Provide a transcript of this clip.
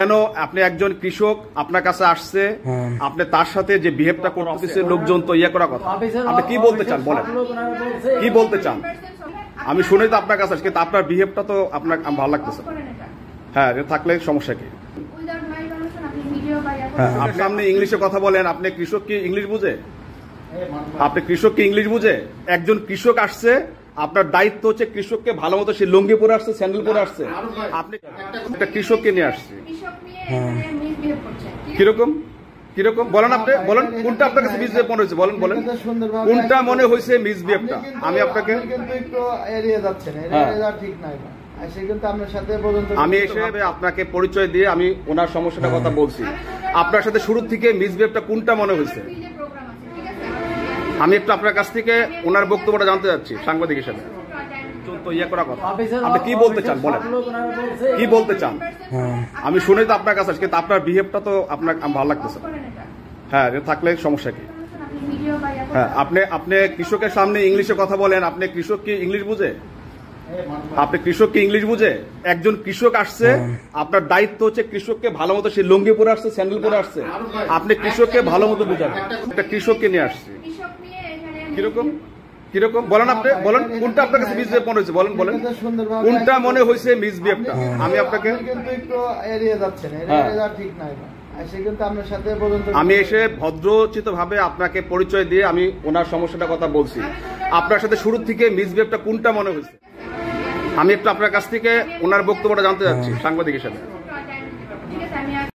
কেন আপনি একজন কৃষক আপনার কাছে আসছে, আপনি তার সাথে যে বিহেভটা করতেছে লোকজন তো ইয়ে করা কথা। আপনি কি বলতে চান বলেন, কি বলতে চান? আমি শুনে তো আপনার কাছে আসছি, কিন্তু আপনার বিহেভটা তো আপনার ভালো লাগতেছে। হ্যাঁ, থাকলে সমস্যা কি? হ্যাঁ, আপনি সামনে ইংলিশে কথা বলেন। আপনি কৃষক কি ইংলিশ বুঝে? আপনি কৃষক কি ইংলিশ বুঝে? একজন কৃষক আসছে, আপনার দায়িত্ব হচ্ছে কৃষককে ভালো মতো, সে লুঙ্গি পরে আসছে, স্যান্ডেল পরে আসছে, আপনি একটা কৃষককে নিয়ে আসছে। কিরকম কিরকম বলেন, আপনি বলেন কোনটা আপনার কাছে মিসবিহেভ মনে হয়েছে, বলেন বলেন কোনটা মনে হয়েছে মিসবিহেভটা। আমি আপনাকে একটু এড়িয়ে যাচ্ছেন, ঠিক নাই। আমি এসে আপনাকে পরিচয় দিয়ে আমি ওনার সমস্যাটার কথা বলছি। আপনার সাথে শুরু থেকে মিসবিহেভটা কোনটা মনে হয়েছে, আমি একটু আপনার কাছ থেকে ওনার বক্তব্যটা জানতে চাচ্ছি সাংবাদিক হিসেবে। তো ইয়ে করা কথা, আপনি কি বলতে চান বলেন, কি বলতে চান? আমি শুনে তো আপনার কাছে আসছি, কিন্তু আপনার বিহেভটা তো আপনার ভালো লাগতেছে। হ্যাঁ, থাকলে সমস্যা কি? হ্যাঁ, আপনি কৃষকের সামনে ইংলিশে কথা বলেন। আপনি কৃষক কি ইংলিশ বুঝে? আপনি কৃষক কি ইংলিশ বুঝে? একজন কৃষক আসছে, আপনার দায়িত্ব হচ্ছে কৃষককে ভালো মতো, সে লুঙ্গি পরে আসছে, স্যান্ডেল পরে আসছে, আপনি কৃষককে ভালো মতো বুঝাবেন। একটা কৃষককে নিয়ে আসছে। কিরকম কিরকম বলেন, আপনি বলেন কোনটা আপনার কাছে মিসবিহেভ মনে হয়েছে, বলেন বলেন কোনটা মনে হয়েছে মিসবিহেভটা। আমি আপনাকে একটু এড়িয়ে যাচ্ছেন, ঠিক নাই। আমি এসে ভদ্রচিত ভাবে আপনাকে পরিচয় দিয়ে আমি ওনার সমস্যাটার কথা বলছি। আপনার সাথে শুরু থেকে মিসবিহেভটা কোনটা মনে হয়েছে, আমি একটু আপনার কাছ থেকে ওনার বক্তব্যটা জানতে চাচ্ছি সাংবাদিক হিসেবে।